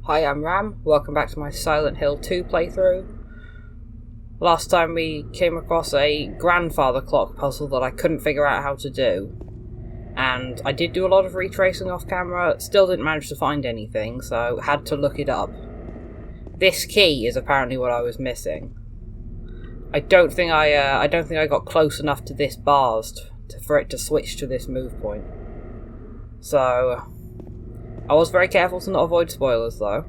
Hi, I'm Ram. Welcome back to my Silent Hill 2 playthrough. Last time we came across a grandfather clock puzzle that I couldn't figure out how to do. And I did do a lot of retracing off camera, still didn't manage to find anything, so had to look it up. This key is apparently what I was missing. I don't think I got close enough to this bars for it to switch to this move point. So I was very careful to not avoid spoilers, though.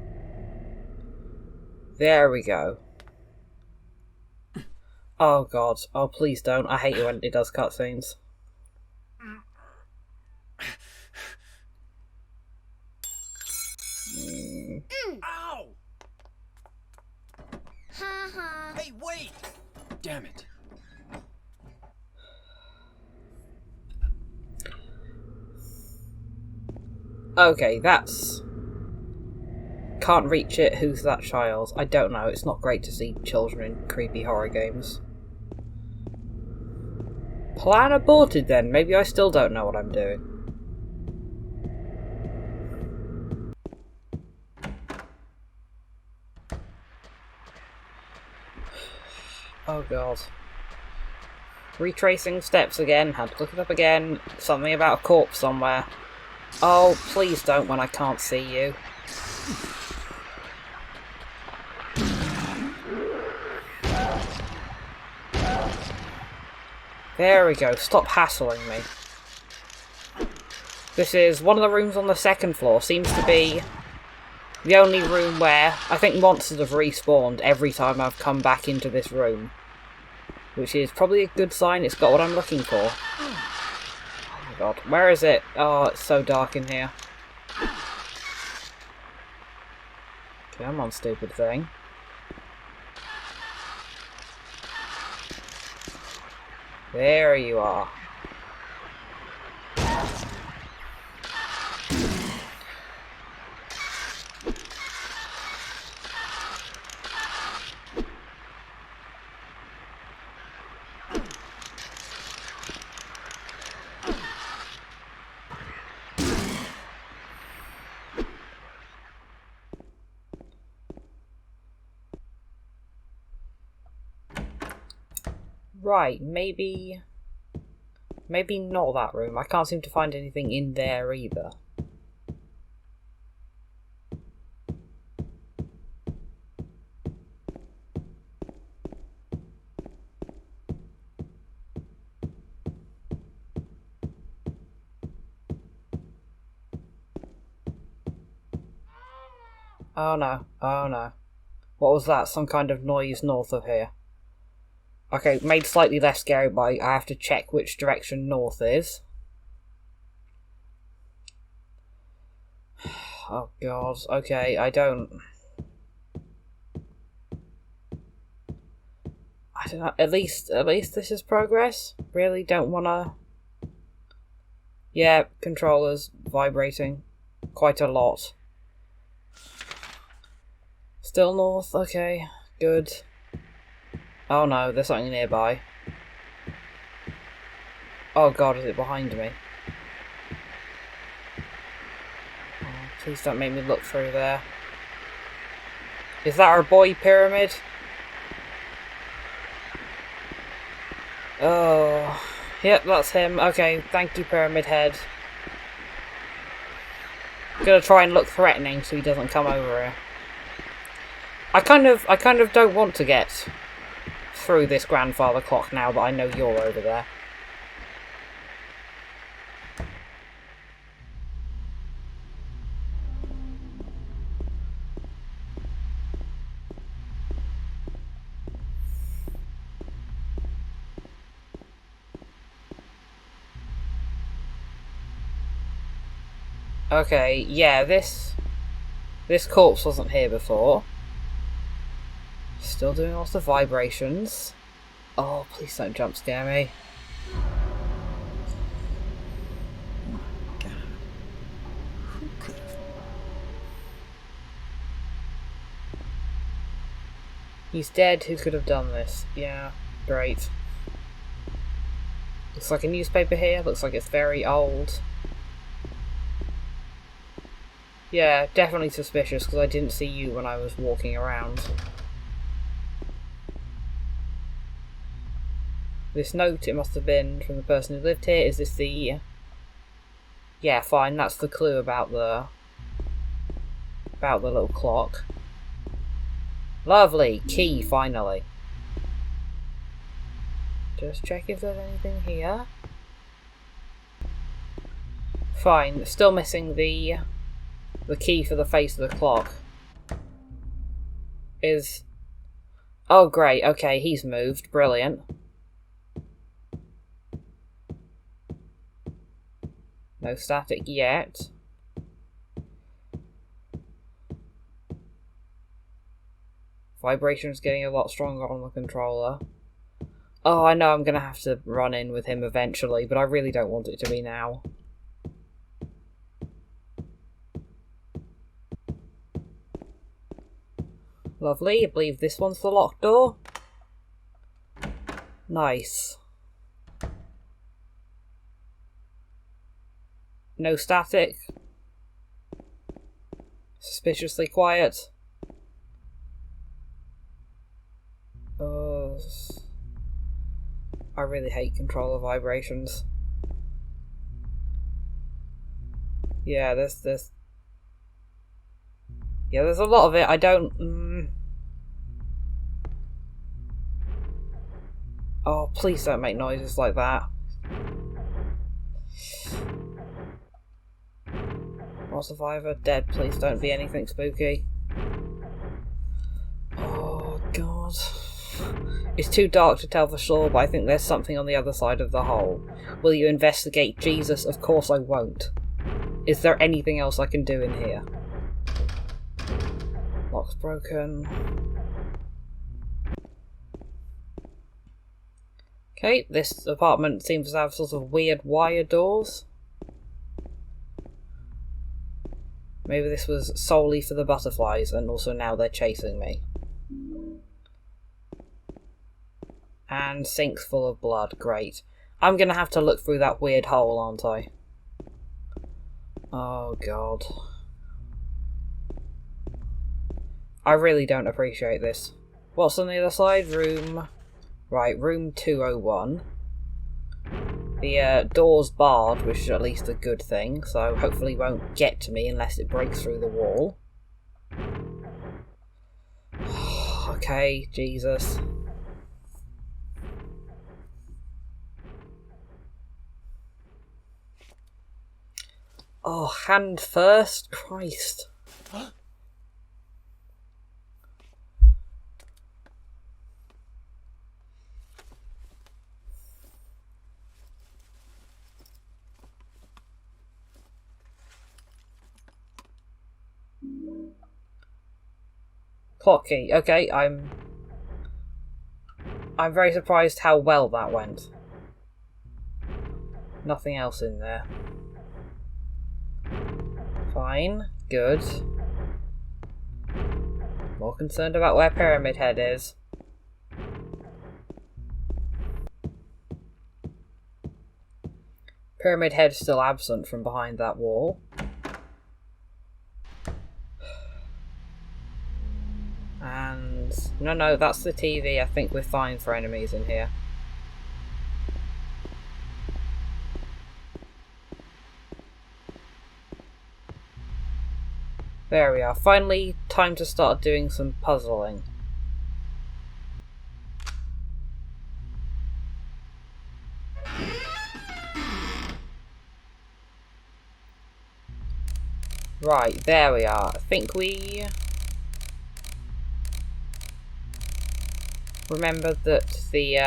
There we go. Oh god. Oh, please don't. I hate it when it does cutscenes. Ow! Hey, wait! Damn it. Okay, that's... Can't reach it. Who's that child? I don't know. It's not great to see children in creepy horror games. Plan aborted then. Maybe I still don't know what I'm doing. Oh god. Retracing steps again. Had to look it up again. Something about a corpse somewhere. Oh, please don't when I can't see you. There we go. Stop hassling me. This is one of the rooms on the second floor. Seems to be the only room where I think monsters have respawned every time I've come back into this room. Which is probably a good sign. It's got what I'm looking for. Oh my god. Where is it? Oh, it's so dark in here. Come on, stupid thing. There you are. Right, maybe not that room. I can't seem to find anything in there either. Oh no, oh no. What was that? Some kind of noise north of here. Okay, made slightly less scary, but I have to check which direction north is. Oh god, okay, I don't know, at least this is progress. Really don't wanna... Yeah, controllers vibrating quite a lot. Still north, okay, good. Oh no, there's something nearby. Oh god, is it behind me? Oh, please don't make me look through there. Is that our boy Pyramid? Oh, yep, that's him. Okay, thank you, Pyramid Head. I'm gonna try and look threatening so he doesn't come over here. I kind of don't want to get through this grandfather clock now that I know you're over there. Okay, yeah, this corpse wasn't here before. Still doing lots of vibrations. Oh, please don't jump scare me. God. Who could have? He's dead. Who could have done this? Yeah, great. Looks like a newspaper here. Looks like it's very old. Yeah, definitely suspicious because I didn't see you when I was walking around. This note, it must have been from the person who lived here. Is this the... Yeah, fine, that's the clue about the little clock. Lovely! Key, finally. Just check if there's anything here. Fine, still missing the key for the face of the clock. Is... Oh great, okay, he's moved. Brilliant. No static yet. Vibration's getting a lot stronger on the controller. Oh, I know I'm gonna have to run in with him eventually, but I really don't want it to be now. Lovely, I believe this one's the locked door. Nice. No static. Suspiciously quiet. I really hate controller vibrations. Yeah, there's a lot of it. I don't... Oh, please don't make noises like that. More survivor, dead, please don't be anything spooky. Oh, God. It's too dark to tell for sure, but I think there's something on the other side of the hole. Will you investigate? Jesus, of course I won't. Is there anything else I can do in here? Lock's broken. Okay, this apartment seems to have sort of weird wire doors. Maybe this was solely for the butterflies, and also now they're chasing me. And sinks full of blood, great. I'm gonna have to look through that weird hole, aren't I? Oh god. I really don't appreciate this. What's on the other side? Room... Right, room 201. The door's barred, which is at least a good thing, so hopefully it won't get to me unless it breaks through the wall. Okay, Jesus. Oh, hand first? Christ. Clock key. Okay, I'm very surprised how well that went. Nothing else in there. Fine. Good. More concerned about where Pyramid Head is. Pyramid Head's still absent from behind that wall. And... No, that's the TV. I think we're fine for enemies in here. There we are. Finally, time to start doing some puzzling. Right, there we are. I think we... remember that the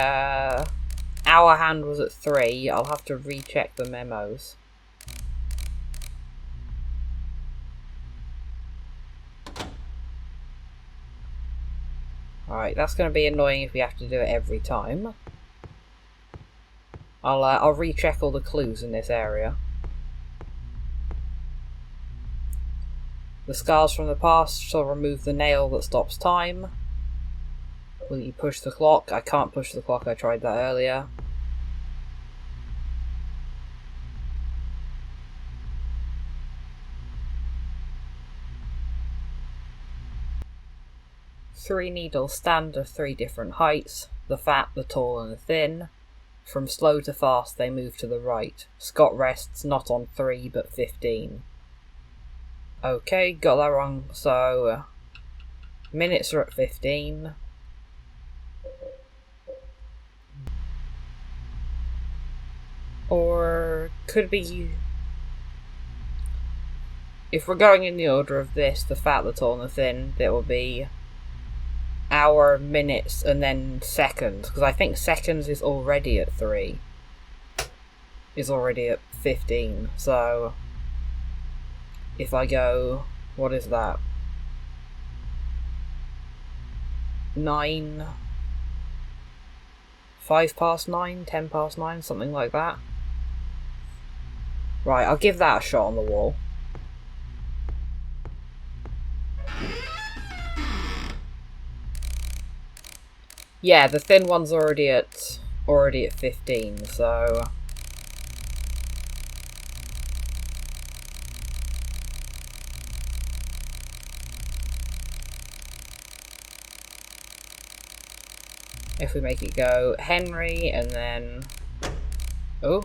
hour hand was at 3. I'll have to recheck the memos. Alright, that's going to be annoying if we have to do it every time. I'll recheck all the clues in this area. The scars from the past shall remove the nail that stops time. Will you push the clock? I can't push the clock, I tried that earlier. 3 needles stand of 3 different heights. The fat, the tall and the thin. From slow to fast they move to the right. Scott rests not on 3 but 15. Okay, got that wrong. So, minutes are at 15. Or could be... If we're going in the order of this, the fat, the tall and the thin, it will be hour, minutes, and then seconds. Because I think seconds is already at 3. Is already at 15. So, if I go... What is that? 9... 5 past 9? 10 past 9? Something like that. Right, I'll give that a shot on the wall. Yeah, the thin one's already at 15, so... If we make it go Henry and then... Oh.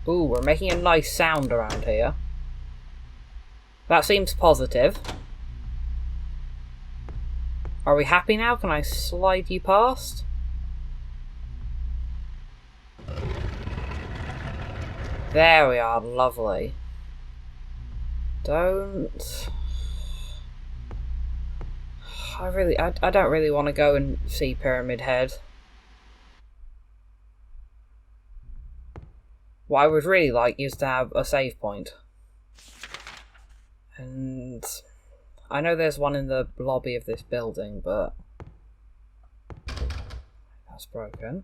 Ooh, we're making a nice sound around here. That seems positive. Are we happy now? Can I slide you past? There we are, lovely. Don't... I don't really want to go and see Pyramid Head. What I would really like is to have a save point. And I know there's one in the lobby of this building, but that's broken.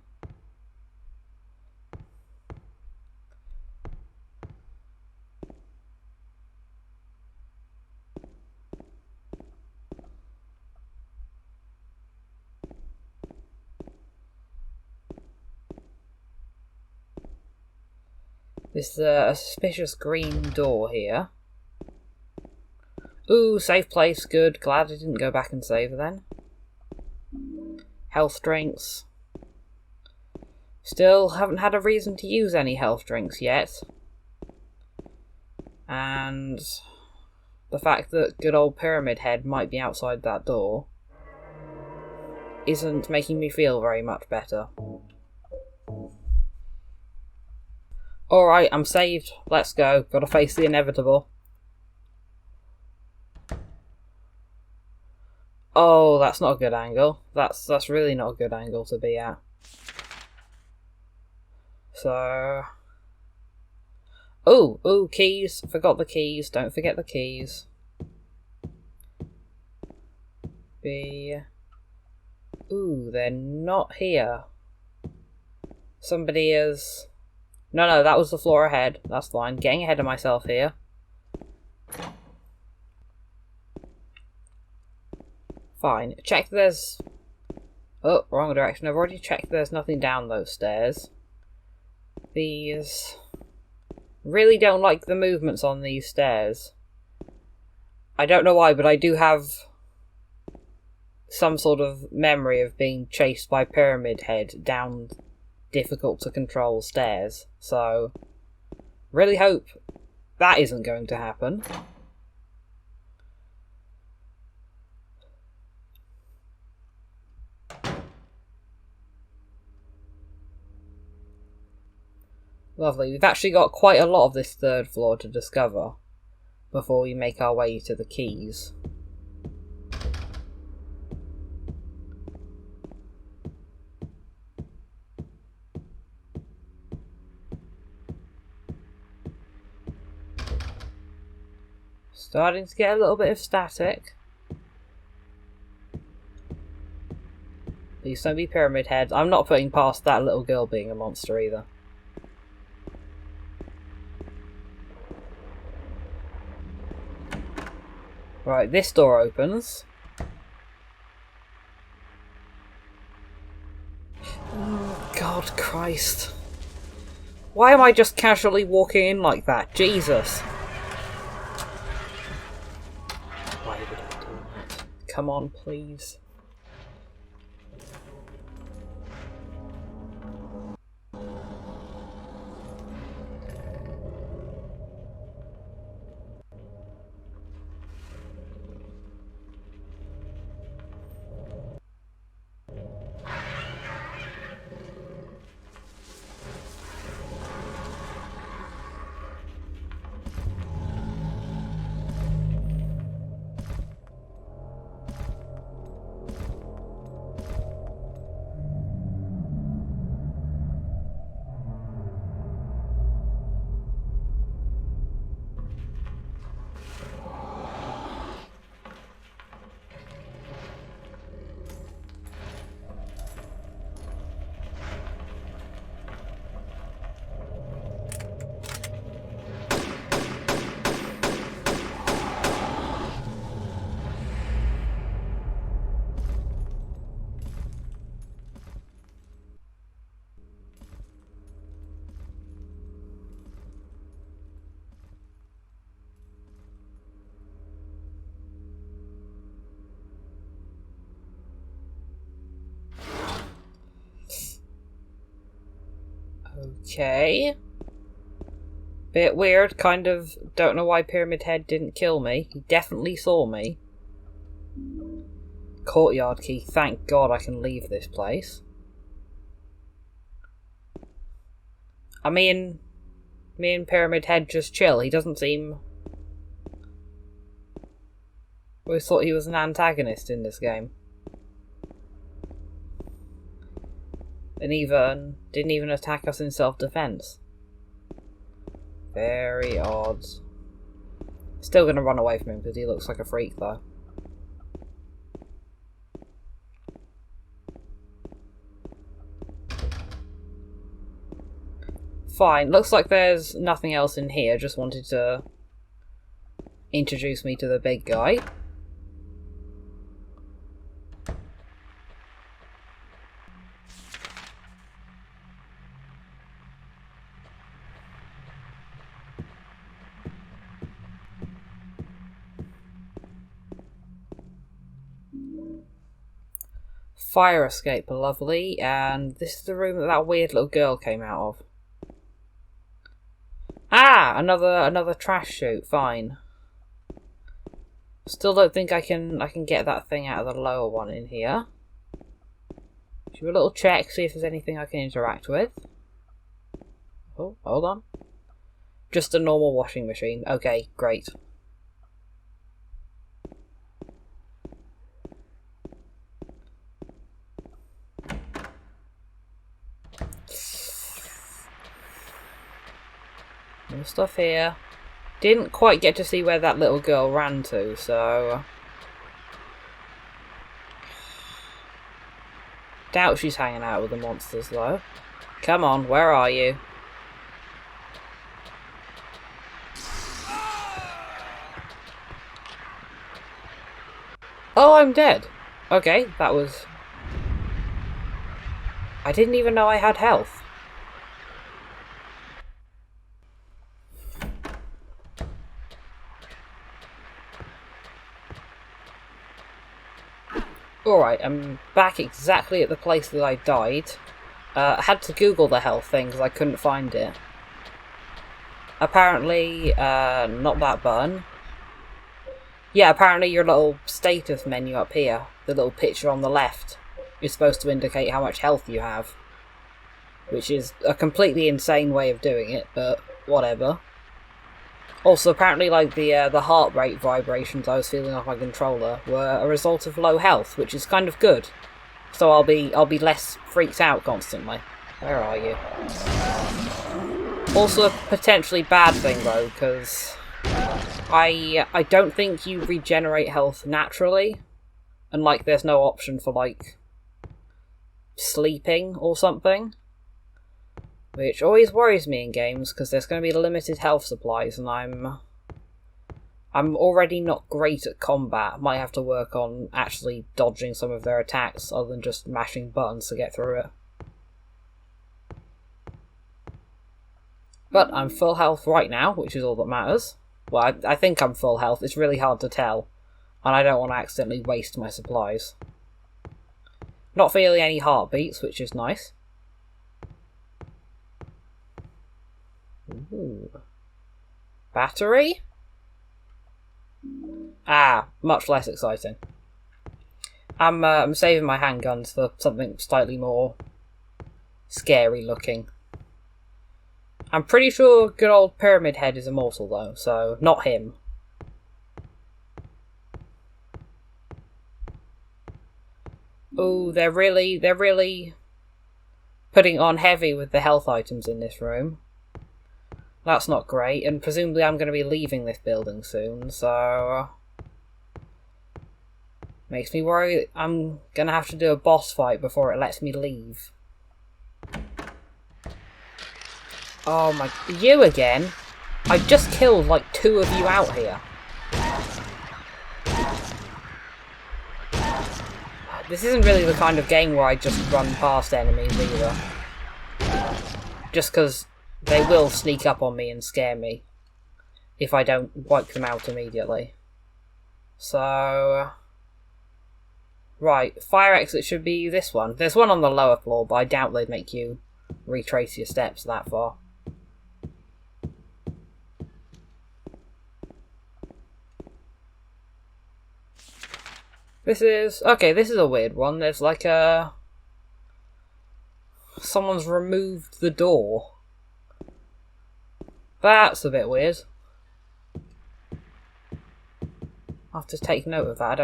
There's a suspicious green door here. Ooh, safe place, good. Glad I didn't go back and save then. Health drinks. Still haven't had a reason to use any health drinks yet. And the fact that good old Pyramid Head might be outside that door isn't making me feel very much better. Alright, I'm saved. Let's go. Gotta face the inevitable. Oh, that's not a good angle. That's really not a good angle to be at. So... Ooh, keys. Forgot the keys. Don't forget the keys. Ooh, they're not here. Somebody is... No, that was the floor ahead. That's fine. Getting ahead of myself here. Fine. Check there's... Oh, wrong direction. I've already checked there's nothing down those stairs. These... Really don't like the movements on these stairs. I don't know why, but I do have some sort of memory of being chased by Pyramid Head down difficult to control stairs. So, really hope that isn't going to happen. Lovely. We've actually got quite a lot of this third floor to discover before we make our way to the keys. Starting to get a little bit of static. Please don't be Pyramid Head. I'm not putting past that little girl being a monster either. Right, this door opens. Oh, God Christ. Why am I just casually walking in like that? Jesus. Why come on, please. Okay. Bit weird, kind of don't know why Pyramid Head didn't kill me. He definitely saw me. Courtyard Key, thank God I can leave this place. Me and Pyramid Head just chill. He doesn't seem... I always thought he was an antagonist in this game. And didn't even attack us in self-defense. Very odd. Still gonna run away from him because he looks like a freak though. Fine, looks like there's nothing else in here, just wanted to introduce me to the big guy. Fire escape, lovely, and this is the room that weird little girl came out of. Ah! Another trash chute, fine. Still don't think I can get that thing out of the lower one in here. Do a little check, see if there's anything I can interact with. Oh, hold on. Just a normal washing machine. Okay, great. More stuff here. Didn't quite get to see where that little girl ran to, so... Doubt she's hanging out with the monsters, though. Come on, where are you? Oh, I'm dead. Okay, that was... I didn't even know I had health. Alright, I'm back exactly at the place that I died. I had to Google the health thing because I couldn't find it. Apparently, not that button. Yeah, apparently your little status menu up here, the little picture on the left, is supposed to indicate how much health you have. Which is a completely insane way of doing it, but whatever. Also, apparently, like, the heart rate vibrations I was feeling off my controller were a result of low health, which is kind of good. So I'll be less freaked out constantly. Where are you? Also a potentially bad thing, though, because I don't think you regenerate health naturally. And, like, there's no option for, like, sleeping or something. Which always worries me in games, because there's going to be limited health supplies, and I'm already not great at combat. Might have to work on actually dodging some of their attacks, other than just mashing buttons to get through it. But I'm full health right now, which is all that matters. Well, I think I'm full health. It's really hard to tell. And I don't want to accidentally waste my supplies. Not feeling any heartbeats, which is nice. Ooh. Battery? Ah, much less exciting. I'm saving my handguns for something slightly more scary looking. I'm pretty sure good old Pyramid Head is immortal though, so not him. Ooh, they're really putting on heavy with the health items in this room. That's not great, and presumably I'm going to be leaving this building soon, so makes me worry I'm going to have to do a boss fight before it lets me leave. Oh my... You again? I just killed like 2 of you out here. This isn't really the kind of game where I just run past enemies either. Just because they will sneak up on me and scare me if I don't wipe them out immediately. So... Right, fire exit should be this one. There's one on the lower floor, but I doubt they'd make you retrace your steps that far. This is... Okay, this is a weird one. There's like a... Someone's removed the door. That's a bit weird. I'll have to take note of that. I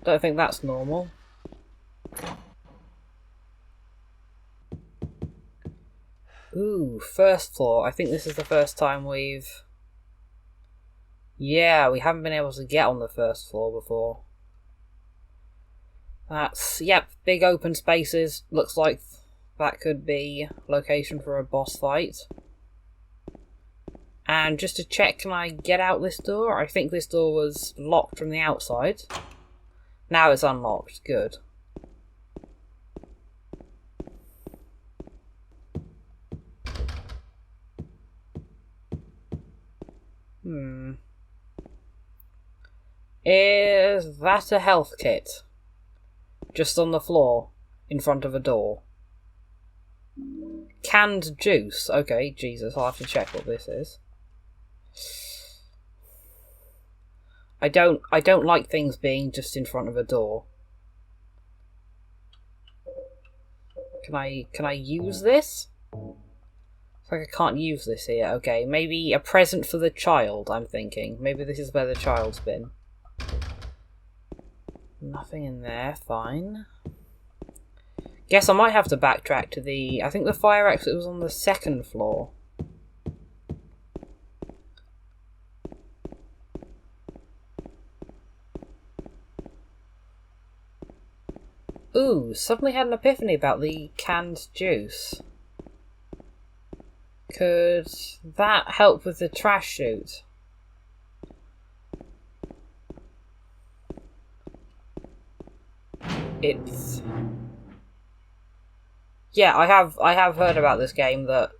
don't think that's normal. Ooh, first floor. I think this is the first time we've... Yeah, we haven't been able to get on the first floor before. That's... Yep, big open spaces. Looks like that could be location for a boss fight. And just to check, can I get out this door? I think this door was locked from the outside. Now it's unlocked. Good. Is that a health kit? Just on the floor, in front of a door. Canned juice. Okay, Jesus, I'll have to check what this is. I don't like things being just in front of a door. Can I use this? It's like I can't use this here. Okay, maybe a present for the child, I'm thinking. Maybe this is where the child's been. Nothing in there, fine. Guess I might have to backtrack to the... I think the fire exit was on the 2nd floor. Ooh, suddenly had an epiphany about the canned juice. Could that help with the trash chute? It's... Yeah, I have heard about this game that,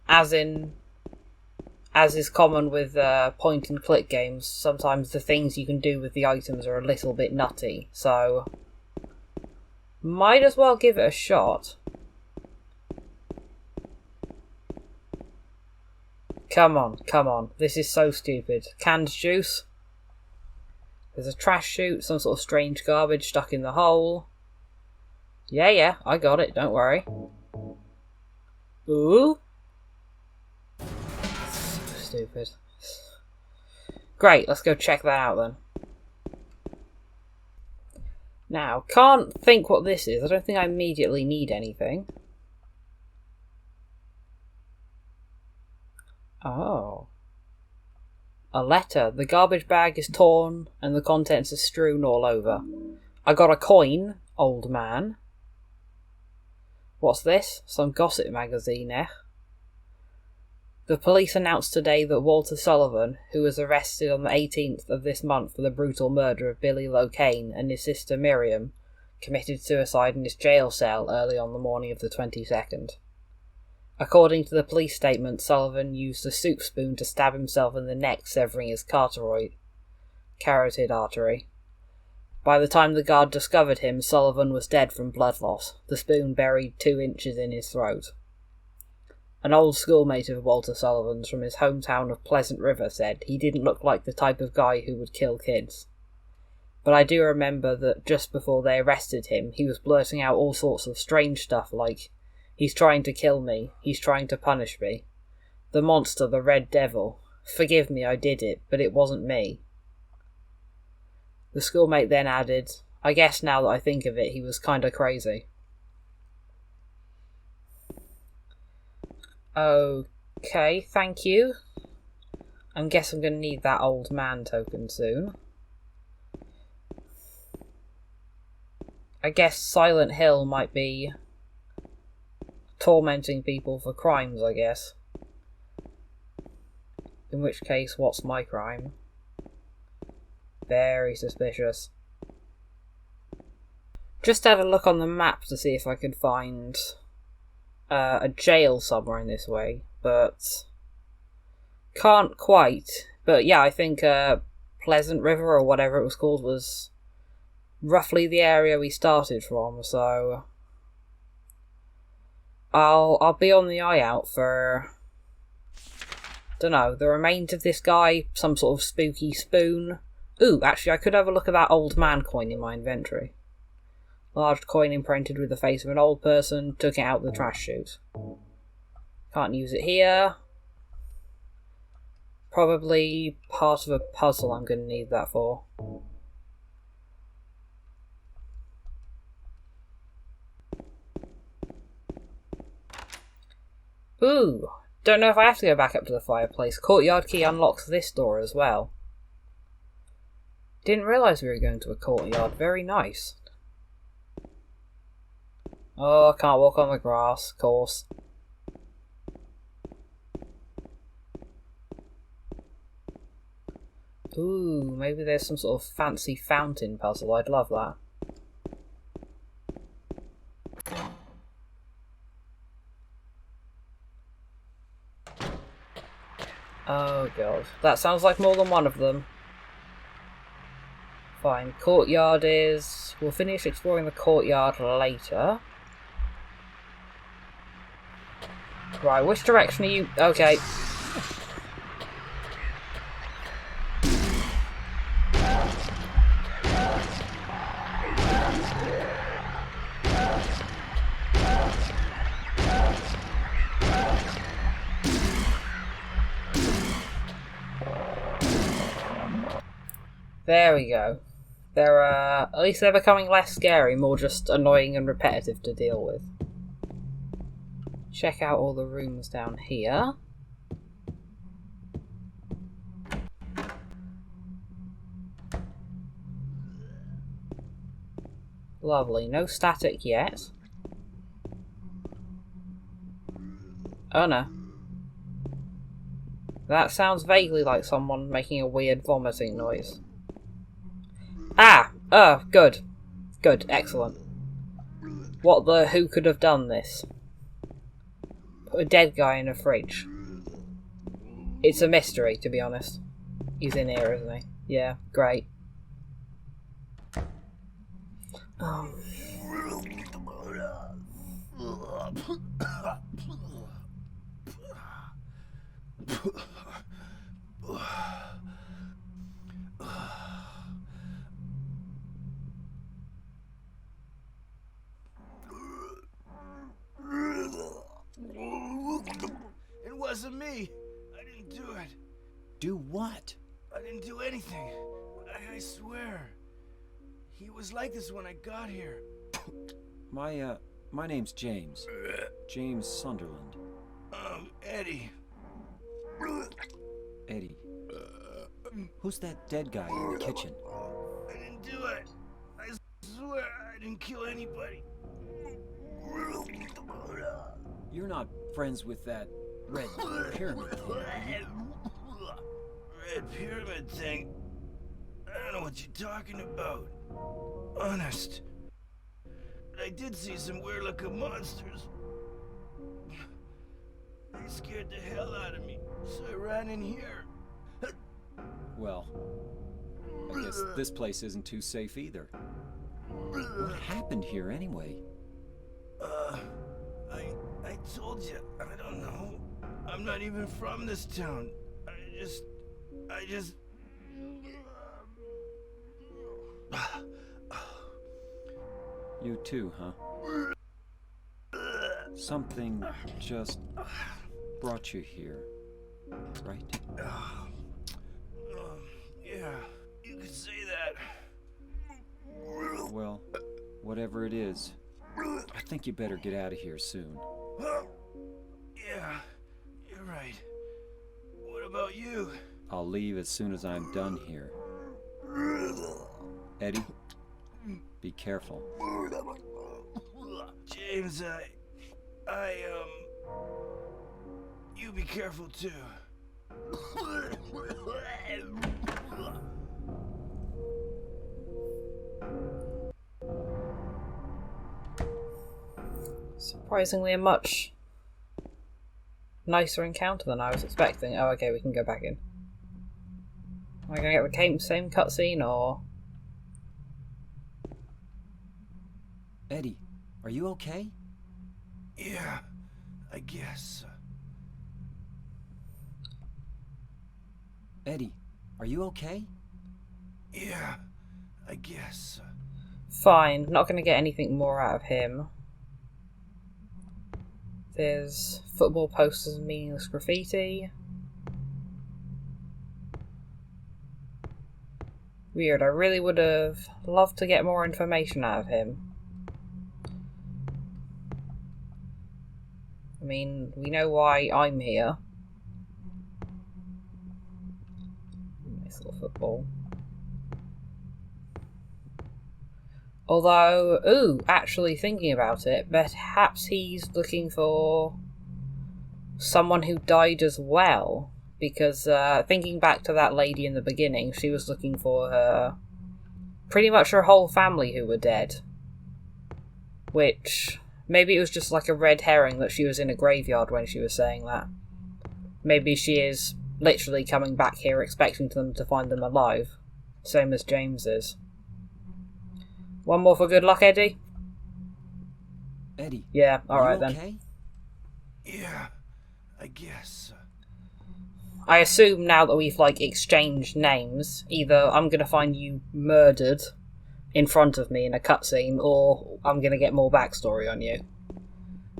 as is common with point and click games, sometimes the things you can do with the items are a little bit nutty, so might as well give it a shot. Come on, come on. This is so stupid. Canned juice. There's a trash chute, some sort of strange garbage stuck in the hole. Yeah, I got it, don't worry. Ooh. So stupid. Great, let's go check that out then. Now, can't think what this is. I don't think I immediately need anything. Oh. A letter. The garbage bag is torn and the contents are strewn all over. I got a coin, old man. What's this? Some gossip magazine, eh? The police announced today that Walter Sullivan, who was arrested on the 18th of this month for the brutal murder of Billy Locane and his sister Miriam, committed suicide in his jail cell early on the morning of the 22nd. According to the police statement, Sullivan used a soup spoon to stab himself in the neck, severing his carotid. carotid artery. By the time the guard discovered him, Sullivan was dead from blood loss, the spoon buried 2 inches in his throat. An old schoolmate of Walter Sullivan's from his hometown of Pleasant River said he didn't look like the type of guy who would kill kids. But I do remember that just before they arrested him, he was blurting out all sorts of strange stuff like, "He's trying to kill me, he's trying to punish me. The monster, the red devil. Forgive me, I did it, but it wasn't me." The schoolmate then added, "I guess now that I think of it, he was kinda crazy." Okay, thank you. I guess I'm gonna need that old man token soon. I guess Silent Hill might be tormenting people for crimes, I guess. In which case, what's my crime? Very suspicious. Just had a look on the map to see if I could find a jail somewhere in this way, but can't quite. But yeah, I think Pleasant River, or whatever it was called, was roughly the area we started from, so I'll be on the eye out for, dunno, the remains of this guy, some sort of spooky spoon. Ooh, actually I could have a look at that old man coin in my inventory. Large coin imprinted with the face of an old person, took it out of the trash chute. Can't use it here. Probably part of a puzzle I'm going to need that for. Ooh, don't know if I have to go back up to the fireplace. Courtyard Key unlocks this door as well. Didn't realise we were going to a courtyard. Very nice. Oh, I can't walk on the grass, of course. Ooh, maybe there's some sort of fancy fountain puzzle. I'd love that. Oh god, that sounds like more than one of them. Fine, courtyard is... We'll finish exploring the courtyard later. Right, which direction are you... Okay. There we go. At least they're becoming less scary, more just annoying and repetitive to deal with. Check out all the rooms down here. Lovely, no static yet. Oh no. That sounds vaguely like someone making a weird vomiting noise. Ah! Oh, good. Good, excellent. Who could have done this? Put a dead guy in a fridge. It's a mystery, to be honest. He's in here, isn't he? Yeah, great. It wasn't me. I didn't do it. Do what? I didn't do anything. I swear. He was like this when I got here. My name's James. James Sunderland. Eddie. Eddie. Who's that dead guy in the kitchen? I didn't do it. I swear I didn't kill anybody. You're not friends with that red pyramid thing, are you? Red pyramid thing? I don't know what you're talking about. Honest. But I did see some weird-looking monsters. They scared the hell out of me, so I ran in here. Well, I guess this place isn't too safe either. What happened here anyway? I told you, I don't know. I'm not even from this town. I just... You too, huh? Something just brought you here, right? Yeah, you could say that. Well, whatever it is, I think you better get out of here soon. Yeah, you're right. What about you? I'll leave as soon as I'm done here. Eddie, be careful. James, you be careful too. Surprisingly a much nicer encounter than I was expecting. Oh, okay, we can go back in. Am I going to get the same cutscene, or...? Eddie, are you okay? Yeah, I guess. Eddie, are you okay? Yeah, I guess. Fine, not going to get anything more out of him. There's football posters and meaningless graffiti. Weird, I really would have loved to get more information out of him. I mean, we know why I'm here. Nice little football. Although, ooh, actually thinking about it, perhaps he's looking for someone who died as well. Because thinking back to that lady in the beginning, she was looking for her... pretty much her whole family who were dead. Which... maybe it was just like a red herring that she was in a graveyard when she was saying that. Maybe she is literally coming back here expecting them to find them alive. Same as James is. One more for good luck, Eddie? Eddie. Yeah, alright then. Okay? Yeah, I guess. I assume now that we've, exchanged names, either I'm gonna find you murdered in front of me in a cutscene, or I'm gonna get more backstory on you.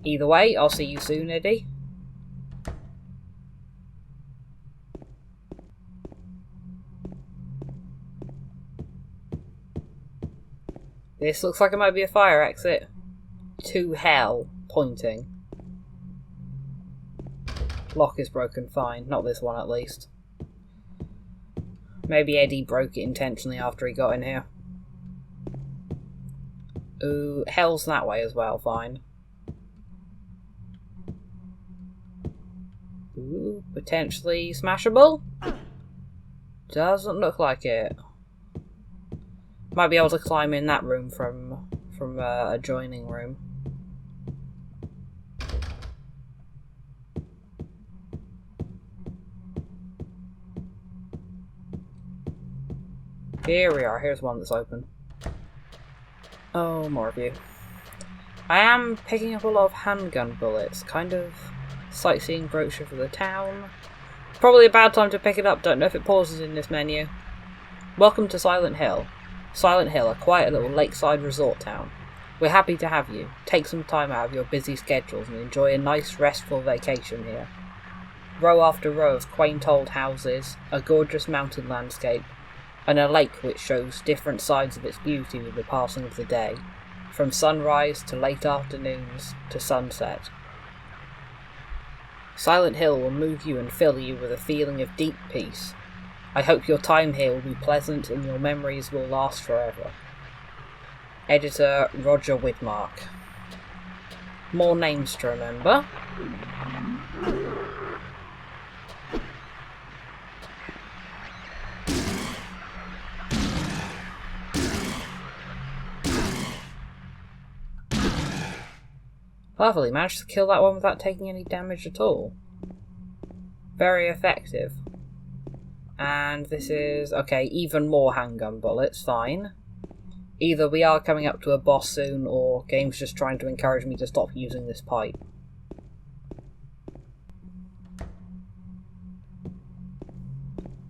Either way, I'll see you soon, Eddie. This looks like it might be a fire exit. To hell, pointing. Lock is broken, fine. Not this one, at least. Maybe Eddie broke it intentionally after he got in here. Ooh, hell's that way as well, fine. Ooh, potentially smashable? Doesn't look like it. Might be able to climb in that room from adjoining room. Here we are, here's one that's open. Oh, more of you. I am picking up a lot of handgun bullets, kind of sightseeing brochure for the town. Probably a bad time to pick it up, don't know if it pauses in this menu. Welcome to Silent Hill. Silent Hill, a quiet little lakeside resort town. We're happy to have you. Take some time out of your busy schedules and enjoy a nice, restful vacation here. Row after row of quaint old houses, a gorgeous mountain landscape, and a lake which shows different sides of its beauty with the passing of the day, from sunrise to late afternoons to sunset. Silent Hill will move you and fill you with a feeling of deep peace. I hope your time here will be pleasant and your memories will last forever. Editor Roger Widmark. More names to remember. Lovely, managed to kill that one without taking any damage at all. Very effective. And this is... okay, even more handgun bullets, fine. Either we are coming up to a boss soon, or game's just trying to encourage me to stop using this pipe.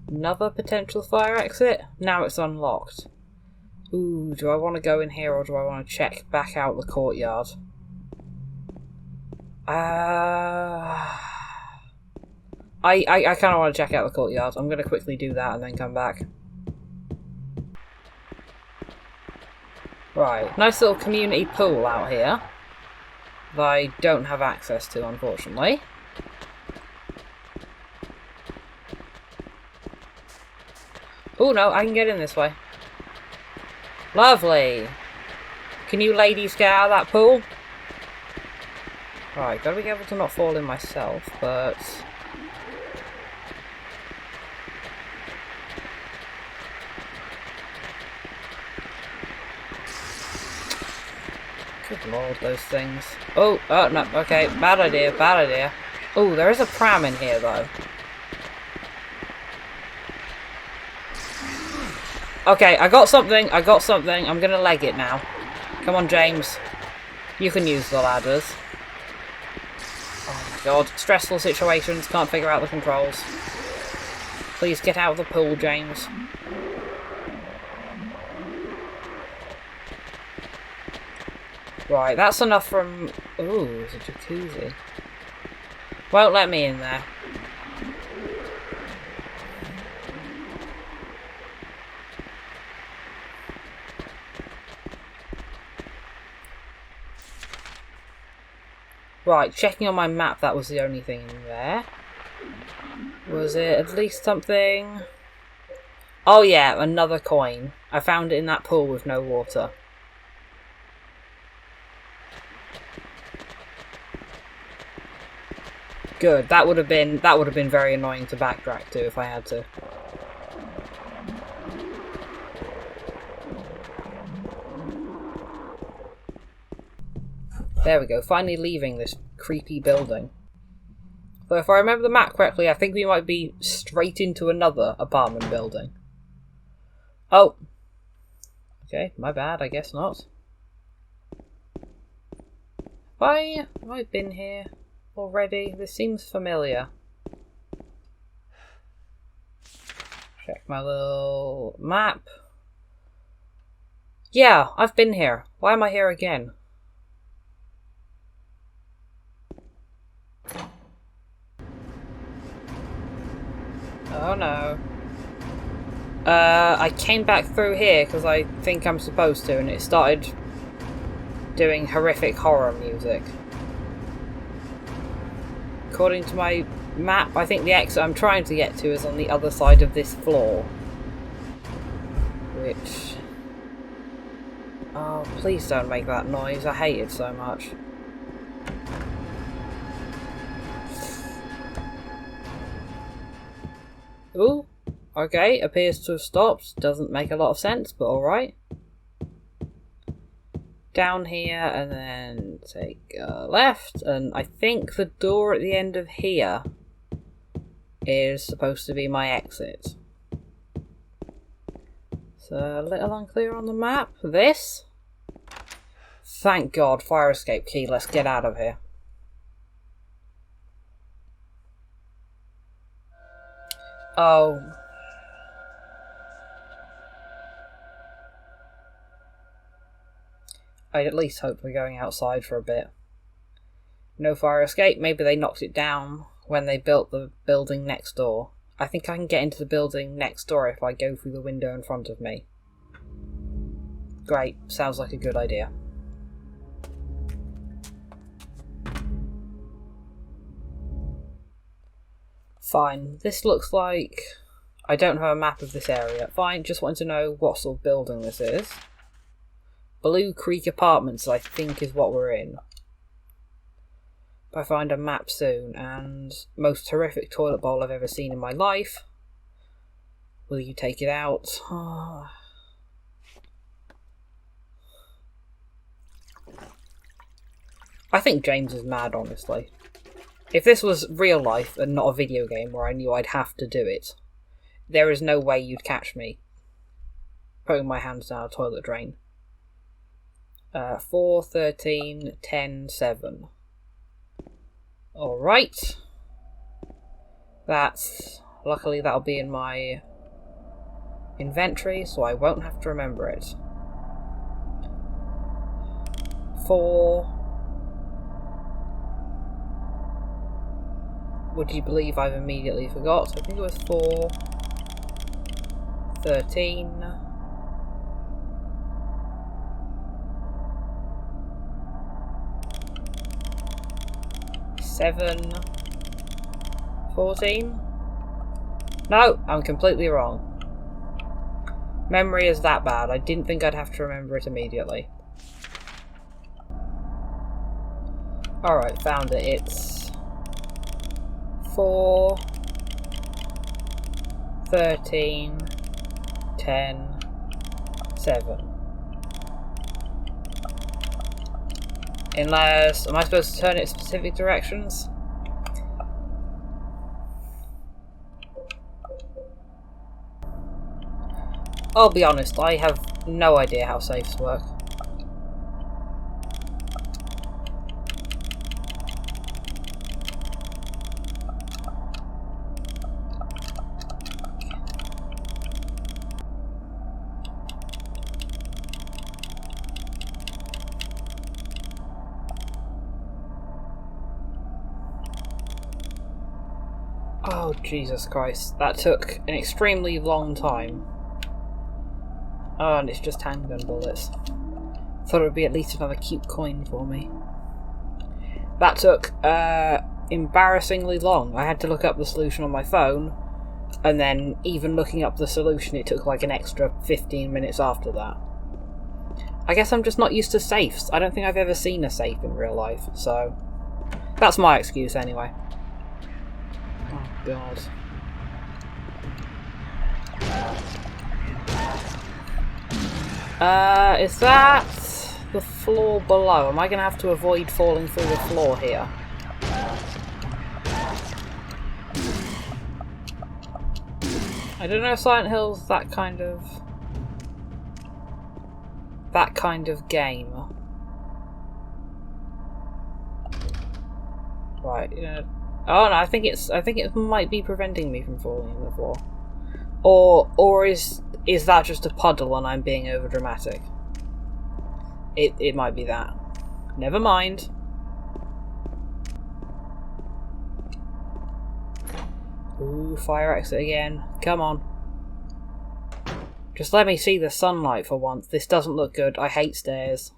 Another potential fire exit? Now it's unlocked. Ooh, do I want to go in here or do I want to check back out the courtyard? I kind of want to check out the courtyard. I'm going to quickly do that and then come back. Right, nice little community pool out here that I don't have access to, unfortunately. Oh no, I can get in this way. Lovely! Can you ladies get out of that pool? Right, gotta be able to not fall in myself, but... good lord, those things. Oh, no, okay, bad idea, bad idea. Oh, there is a pram in here, though. Okay, I got something, I'm gonna leg it now. Come on, James. You can use the ladders. Oh my god, stressful situations, can't figure out the controls. Please get out of the pool, James. Right, that's enough from... ooh, there's a jacuzzi. Won't let me in there. Right, checking on my map, that was the only thing in there. Was it at least something? Oh yeah, another coin. I found it in that pool with no water. Good, that would have been very annoying to backtrack to if I had to. There we go, finally leaving this creepy building. Though if I remember the map correctly, I think we might be straight into another apartment building. Oh. Okay, my bad, I guess not. Have I been here already? This seems familiar. Check my little map. Yeah, I've been here. Why am I here again? Oh no. I came back through here because I think I'm supposed to, and it started doing horrific horror music. According to my map, I think the exit I'm trying to get to is on the other side of this floor. Which... oh, please don't make that noise. I hate it so much. Ooh, okay, appears to have stopped. Doesn't make a lot of sense, but alright. Down here, and then take a left, and I think the door at the end of here is supposed to be my exit. It's a little unclear on the map. This? Thank God, fire escape key, let's get out of here. Oh. I'd at least hope we're going outside for a bit. No fire escape. Maybe they knocked it down when they built the building next door. I think I can get into the building next door if I go through the window in front of me. Great. Sounds like a good idea. Fine. This looks like... I don't have a map of this area. Fine, just wanted to know what sort of building this is. Blue Creek Apartments, I think, is what we're in. If I find a map soon, and most horrific toilet bowl I've ever seen in my life. Will you take it out? I think James is mad, honestly. If this was real life and not a video game where I knew I'd have to do it, there is no way you'd catch me putting my hands down a toilet drain. 4, 13, 10, 7. Alright. Luckily that'll be in my inventory, so I won't have to remember it. 4. Would you believe I've immediately forgot? I think it was 4. 13. 7. 14. No, I'm completely wrong. Memory is that bad. I didn't think I'd have to remember it immediately. Alright, found it. It's 4, 13, 10, 7. Unless... am I supposed to turn it specific directions? I'll be honest, I have no idea how safes work. Oh, Jesus Christ. That took an extremely long time. Oh, and it's just handgun bullets. Thought it would be at least another cute coin for me. That took embarrassingly long. I had to look up the solution on my phone, and then even looking up the solution it took like an extra 15 minutes after that. I guess I'm just not used to safes. I don't think I've ever seen a safe in real life, so that's my excuse anyway. Oh god. Is that the floor below? Am I going to have to avoid falling through the floor here? I don't know if Silent Hill's that kind of game. Right, oh no, I think it might be preventing me from falling in the floor. Or is that just a puddle and I'm being overdramatic? It might be that. Never mind. Ooh, fire exit again. Come on. Just let me see the sunlight for once. This doesn't look good. I hate stairs.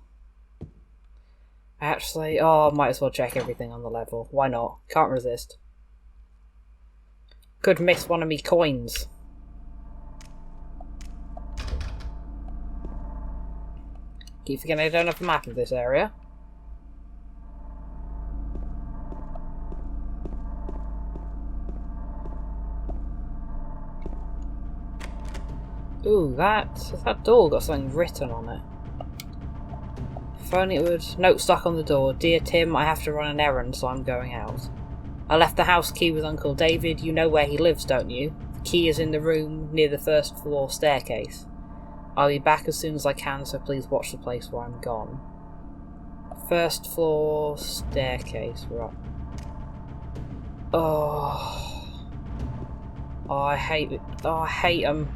Actually, I might as well check everything on the level. Why not? Can't resist. Could miss one of me coins. Keep forgetting I don't have a map of this area. Ooh, that door got something written on it. If only it would... Note stuck on the door. Dear Tim, I have to run an errand, so I'm going out. I left the house key with Uncle David. You know where he lives, don't you? The key is in the room near the first floor staircase. I'll be back as soon as I can, so please watch the place while I'm gone. First floor staircase, right. Oh, I hate it. Oh, I hate them.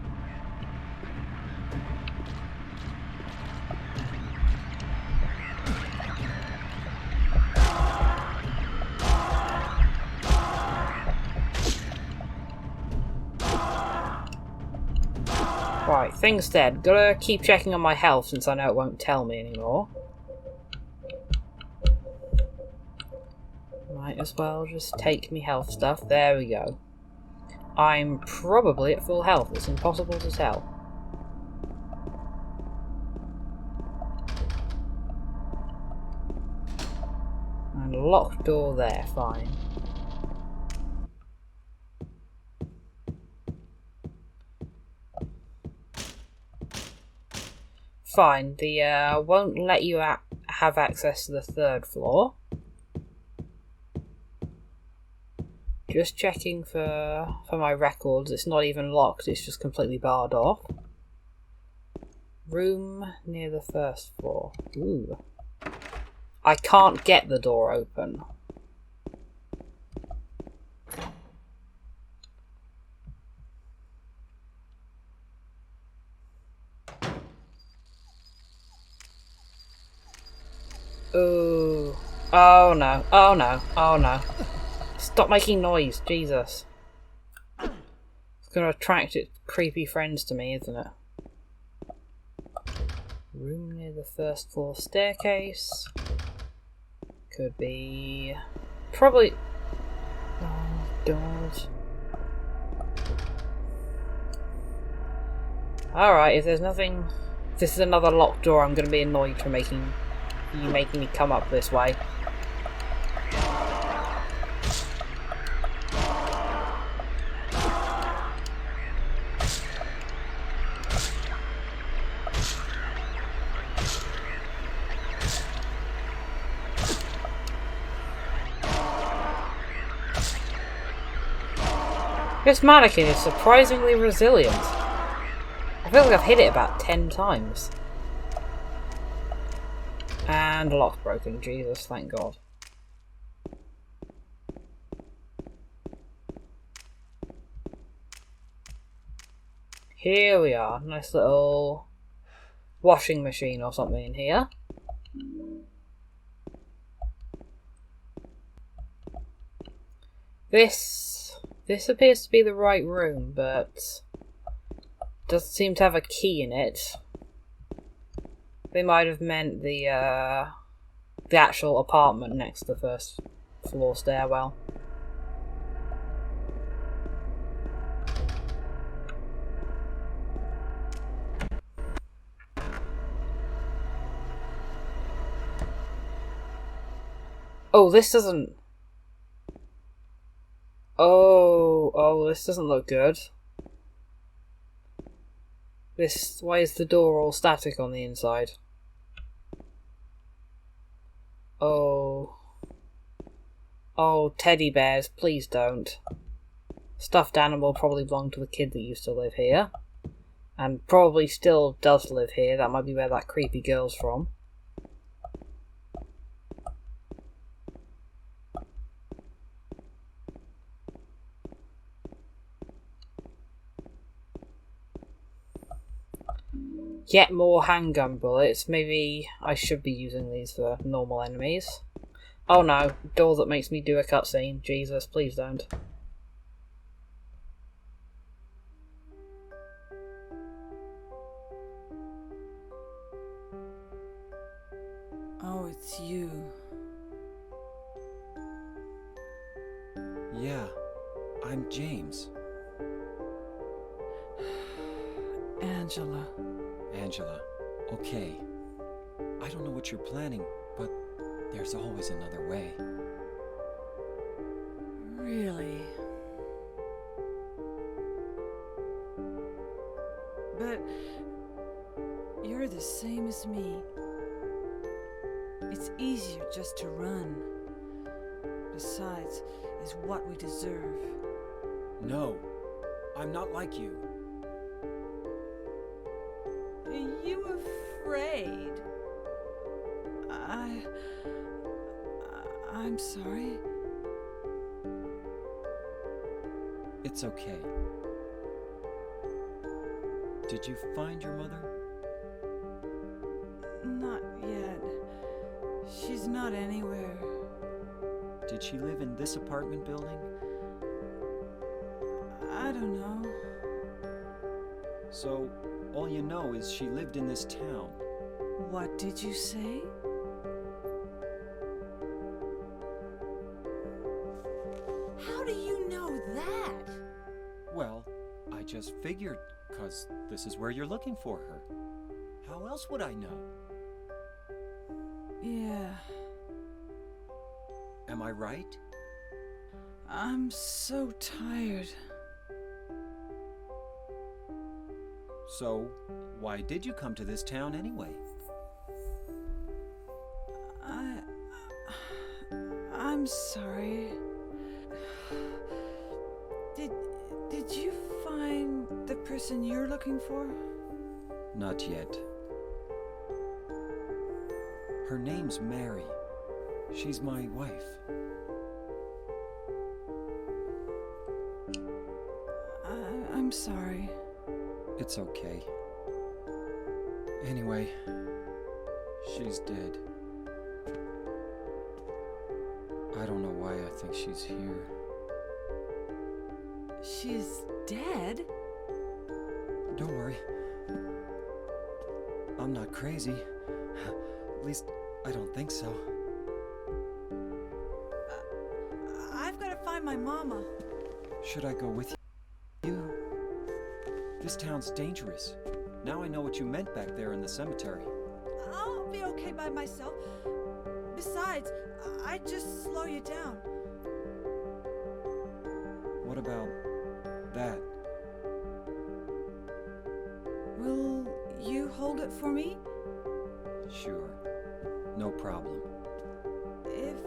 Right, thing's dead. Gotta keep checking on my health since I know it won't tell me anymore. Might as well just take me health stuff. There we go. I'm probably at full health. It's impossible to tell. And a locked door there, fine. Fine, the won't let you have access to the third floor. Just checking for my records. It's not even locked, it's just completely barred off. Room near the first floor. Ooh. I can't get the door open. Ooh. Oh no. Oh no. Oh no. Stop making noise, Jesus. It's gonna attract its creepy friends to me, isn't it? Room near the first floor staircase. Could be... probably... oh, doors. Alright, if there's nothing... if this is another locked door, I'm gonna be annoyed for making me come up this way. This mannequin is surprisingly resilient. I feel like I've hit it about 10 times. And the lock's broken, Jesus, thank God. Here we are, nice little washing machine or something in here. This appears to be the right room, but doesn't seem to have a key in it. They might have meant the actual apartment next to the first floor stairwell. Oh, this doesn't... Oh, this doesn't look good. Why is the door all static on the inside? Oh, teddy bears, please don't. Stuffed animal probably belonged to the kid that used to live here. And probably still does live here. That might be where that creepy girl's from. Get more handgun bullets. Maybe I should be using these for normal enemies. Oh no, door that makes me do a cutscene. Jesus, please don't. Oh, it's you. Yeah, I'm James. Angela. Angela, okay. I don't know what you're planning, but there's always another way. Really? But you're the same as me. It's easier just to run. Besides, is what we deserve. No, I'm not like you. Are you afraid? I'm sorry. It's okay. Did you find your mother? Not yet. She's not anywhere. Did she live in this apartment building? I don't know. So, all you know is she lived in this town. What did you say? How do you know that? Well, I just figured, 'cause this is where you're looking for her. How else would I know? Yeah. Am I right? I'm so tired. So, why did you come to this town anyway? I'm sorry. Did you find the person you're looking for? Not yet. Her name's Mary. She's my wife. I'm sorry. It's okay. Anyway, she's dead. I don't know why I think she's here. She's dead? Don't worry. I'm not crazy. At least, I don't think so. I've got to find my mama. Should I go with you? This town's dangerous. Now I know what you meant back there in the cemetery. I'll be okay by myself. Besides, I'd just slow you down. What about that? Will you hold it for me? Sure. No problem. If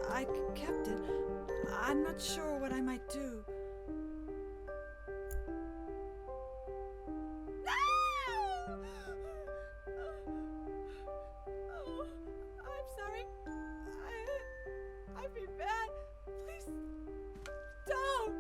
I kept it, I'm not sure what I might do. No! Oh, I'm sorry. I've been bad. Please, don't!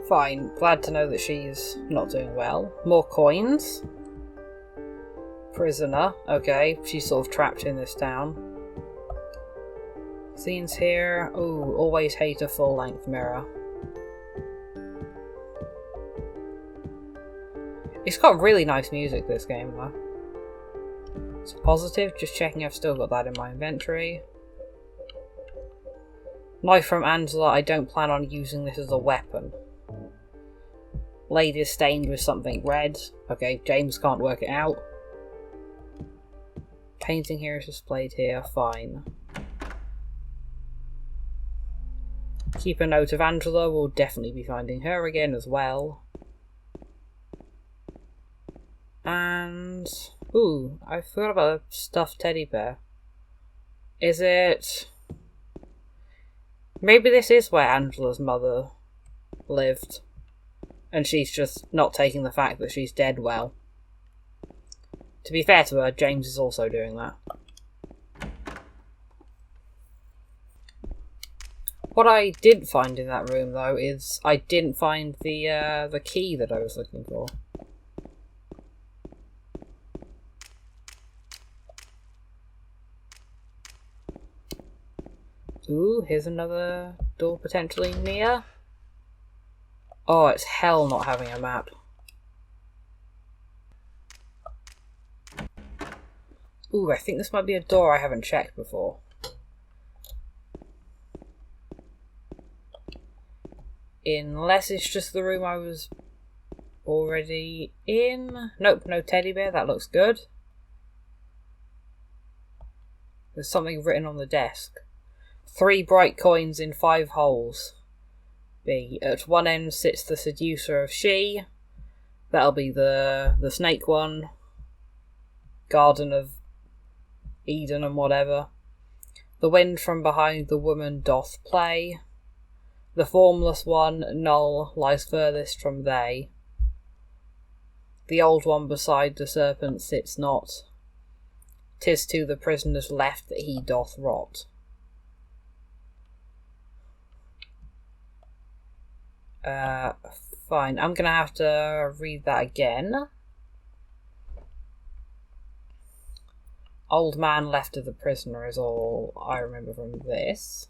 Fine, glad to know that she's not doing well. More coins. Prisoner, okay, she's sort of trapped in this town. Scenes here. Ooh, always hate a full-length mirror. It's got really nice music, this game, though. It's positive, just checking I've still got that in my inventory. Knife from Angela, I don't plan on using this as a weapon. Blade is stained with something red. Okay, James can't work it out. Painting here is displayed here, fine. Keep a note of Angela, we'll definitely be finding her again as well. And... ooh, I forgot about a stuffed teddy bear. Is it... maybe this is where Angela's mother lived. And she's just not taking the fact that she's dead well. To be fair to her, James is also doing that. What I did find in that room, though, is I didn't find the key that I was looking for. Ooh, here's another door potentially near. Oh, it's hell not having a map. Ooh, I think this might be a door I haven't checked before. Unless it's just the room I was already in. Nope, no teddy bear, that looks good. There's something written on the desk. 3 bright coins in 5 holes. B. At one end sits the seducer of she. That'll be the snake one. Garden of Eden and whatever. The wind from behind the woman doth play. The formless one, null, lies furthest from they. The old one beside the serpent sits not. 'Tis to the prisoner's left that he doth rot. Fine. I'm gonna have to read that again. Old man left of the prisoner is all I remember from this.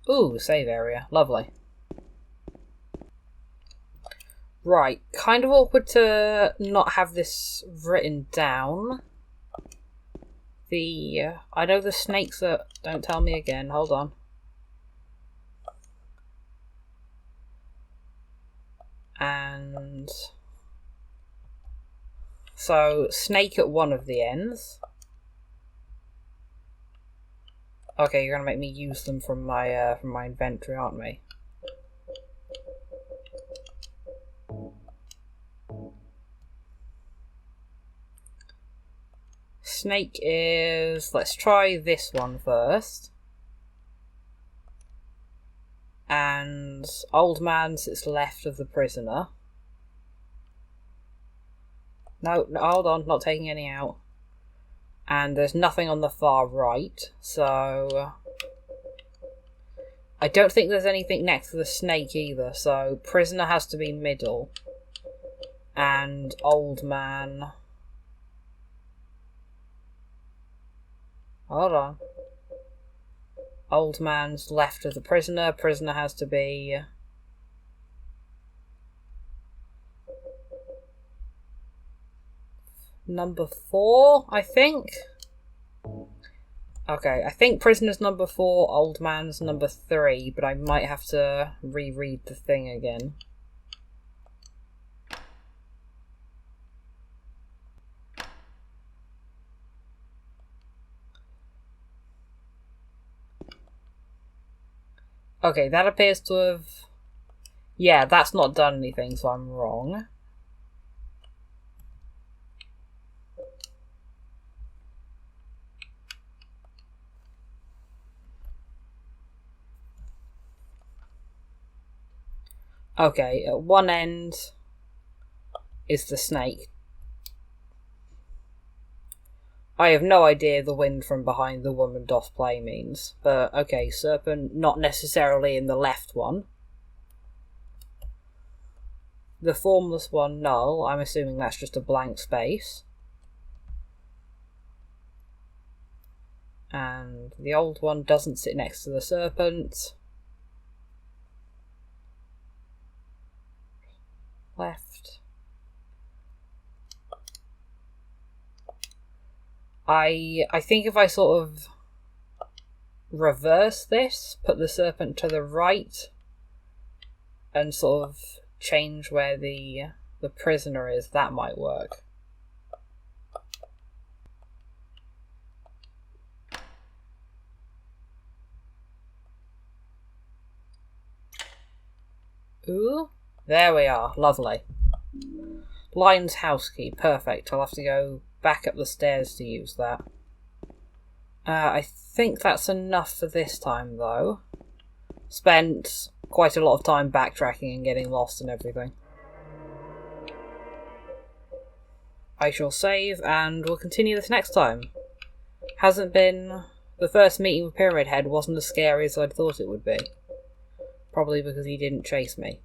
Ooh, save area. Lovely. Right. Kind of awkward to not have this written down. I know the snakes are... don't tell me again, hold on. And... So, snake at one of the ends. Okay, you're gonna make me use them from my inventory, aren't we? Snake is... let's try this one first. And old man sits left of the prisoner. No, hold on, not taking any out. And there's nothing on the far right, so... I don't think there's anything next to the snake either, so prisoner has to be middle. And old man... hold on. Old man's left of the prisoner. Prisoner has to be... number 4, I think? Okay, I think prisoner's number 4, old man's number 3, but I might have to reread the thing again. Okay, that appears to have... yeah, that's not done anything, so I'm wrong. Okay, at one end is the snake. I have no idea the wind from behind the woman doth play means. But, okay, serpent not necessarily in the left one. The formless one, null. I'm assuming that's just a blank space. And the old one doesn't sit next to the serpent. Left. I think if I sort of reverse this, put the serpent to the right, and sort of change where the prisoner is, that might work. Ooh, there we are, lovely. Lion's house key, perfect. I'll have to go back up the stairs to use that. I think that's enough for this time, though. Spent quite a lot of time backtracking and getting lost and everything. I shall save, and we'll continue this next time. Hasn't been... the first meeting with Pyramid Head wasn't as scary as I'd thought it would be. Probably because he didn't chase me.